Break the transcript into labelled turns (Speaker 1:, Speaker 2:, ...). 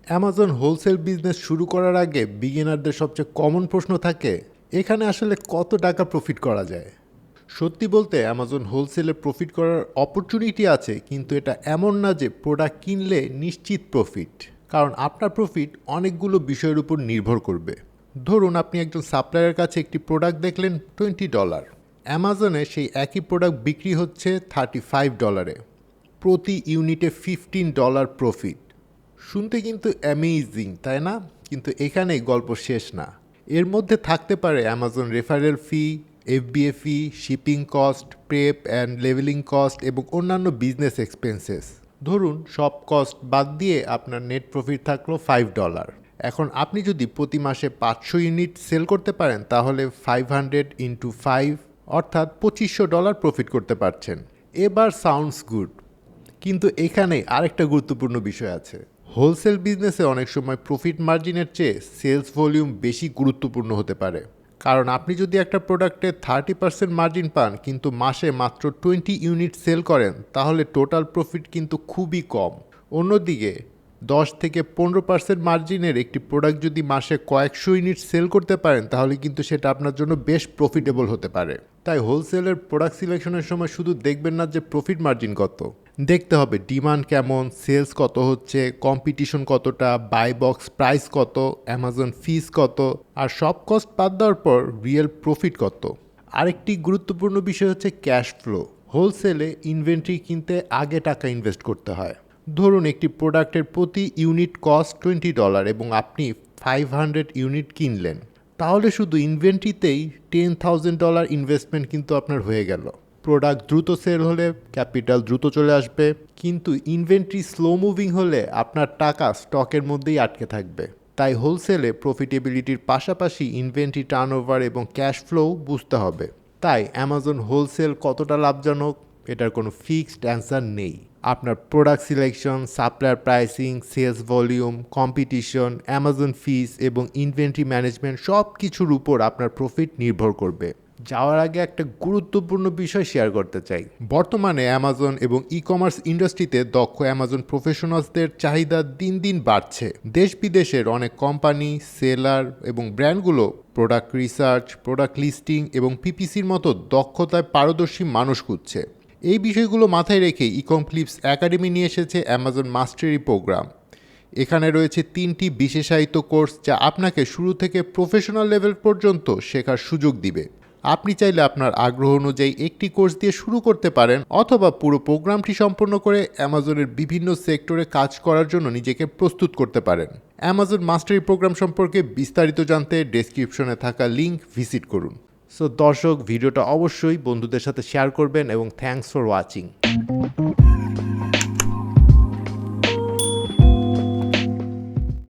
Speaker 1: Amazon wholesale business শুরু করার আগে বিগিনারদের সবচেয়ে কমন প্রশ্ন থাকে, এখানে আসলে কত টাকা প্রফিট করা যায়। সত্যি বলতে অ্যামাজন হোলসেলে প্রফিট করার অপরচুনিটি আছে, কিন্তু এটা এমন না যে প্রোডাক্ট কিনলে নিশ্চিত প্রফিট। কারণ আপনার প্রফিট অনেকগুলো বিষয়ের উপর নির্ভর করবে। ধরুন আপনি একজন সাপ্লায়ারের কাছে একটি প্রোডাক্ট দেখলেন $20, অ্যামাজনে সেই একই প্রোডাক্ট বিক্রি হচ্ছে $35, প্রতি ইউনিটে $15 প্রফিট। শুনতে কিন্তু অ্যামেজিং, তাই না? কিন্তু এখানেই গল্প শেষ না। এর মধ্যে থাকতে পারে Amazon referral fee, FBA fee, shipping cost, prep and leveling cost এবং অন্যান্য বিজনেস এক্সপেন্সেস। ধরুন সব কস্ট বাদ দিয়ে আপনার নেট প্রফিট থাকলো $5। এখন আপনি যদি প্রতি মাসে 500 ইউনিট সেল করতে পারেন, তাহলে 500 ইন্টু 5 অর্থাৎ $2500 প্রফিট করতে পারছেন। এবার সাউন্ডস গুড, কিন্তু এখানে আরেকটা গুরুত্বপূর্ণ বিষয় আছে। হোলসেল বিজনেসে অনেক সময় প্রফিট মার্জিনের চেয়ে সেলস ভলিউম বেশি গুরুত্বপূর্ণ হতে পারে। কারণ আপনি যদি একটা প্রোডাক্টে 30% মার্জিন পান কিন্তু মাসে মাত্র 20 ইউনিট সেল করেন, তাহলে টোটাল প্রফিট কিন্তু খুবই কম। অন্যদিকে 10 থেকে 15% মার্জিনের একটি প্রোডাক্ট যদি মাসে কয়েকশো ইউনিট সেল করতে পারেন, তাহলে কিন্তু সেটা আপনার জন্য বেশ প্রফিটেবল হতে পারে। তাই হোলসেলের প্রোডাক্ট সিলেকশনের সময় শুধু দেখবেন না যে প্রফিট মার্জিন কত, দেখতে হবে ডিমান্ড কেমন, সেলস কত হচ্ছে, কম্পিটিশন কতটা, বাই বক্স প্রাইস কত, অ্যামাজন ফিস কত, আর সব কস্ট বাদ দেওয়ার পর রিয়েল প্রফিট কত। আরেকটি গুরুত্বপূর্ণ বিষয় হচ্ছে ক্যাশ ফ্লো। হোলসেলে ইনভেন্টরি কিনতে আগে টাকা ইনভেস্ট করতে হয়। ধরুন একটি প্রোডাক্টের প্রতি ইউনিট কস্ট $20 এবং আপনি 500 ইউনিট কিনলেন, তাহলে শুধু ইনভেন্টরিতেই $10,000 ইনভেস্টমেন্ট কিন্তু আপনার হয়ে গেল। প্রোডাক্ট দ্রুত সেল হলে ক্যাপিটাল দ্রুত চলে আসবে, কিন্তু ইনভেন্টরি স্লো মুভিং হলে আপনার টাকা স্টকের মধ্যেই আটকে থাকবে। তাই হোলসেলে প্রফিটেবিলিটির পাশাপাশি ইনভেন্টরি টার্নওভার এবং ক্যাশ ফ্লো বুঝতে হবে। তাই অ্যামাজন হোলসেল কতটা লাভজনক, এটার কোনো ফিক্সড অ্যান্সার নেই। আপনার product selection, supplier pricing, sales volume, competition, Amazon fees এবং ইনভেন্টরি ম্যানেজমেন্ট সব কিছুর উপর আপনার প্রফিট নির্ভর করবে। যাওয়ার আগে একটা গুরুত্বপূর্ণ বিষয় শেয়ার করতে চাই। বর্তমানে অ্যামাজন এবং ই কমার্স ইন্ডাস্ট্রিতে দক্ষ অ্যামাজন প্রফেশনালসদের চাহিদা দিন দিন বাড়ছে। দেশ বিদেশের অনেক কোম্পানি, সেলার এবং ব্র্যান্ডগুলো প্রোডাক্ট রিসার্চ, প্রোডাক্ট লিস্টিং এবং পিপিসির মতো দক্ষতায় পারদর্শী মানুষ খুঁজছে। এই বিষয়গুলো মাথায় রেখে ইকমফ্লিপস একাডেমি নিয়ে এসেছে অ্যামাজন মাস্টারি প্রোগ্রাম। এখানে রয়েছে 3টি বিশেষায়িত কোর্স, যা আপনাকে শুরু থেকে প্রফেশনাল লেভেল পর্যন্ত শেখার সুযোগ দিবে। আপনি চাইলে আপনার আগ্রহ অনুযায়ী একটি কোর্স দিয়ে শুরু করতে পারেন, অথবা পুরো প্রোগ্রামটি সম্পন্ন করে অ্যামাজনের বিভিন্ন সেক্টরে কাজ করার জন্য নিজেকে প্রস্তুত করতে পারেন। অ্যামাজন মাস্টারি প্রোগ্রাম সম্পর্কে বিস্তারিত জানতে ডেসক্রিপশনে থাকা লিঙ্ক ভিজিট করুন। সো দর্শক, ভিডিওটা অবশ্যই বন্ধুদের সাথে শেয়ার করবেন এবং থ্যাঙ্কস ফর ওয়াচিং।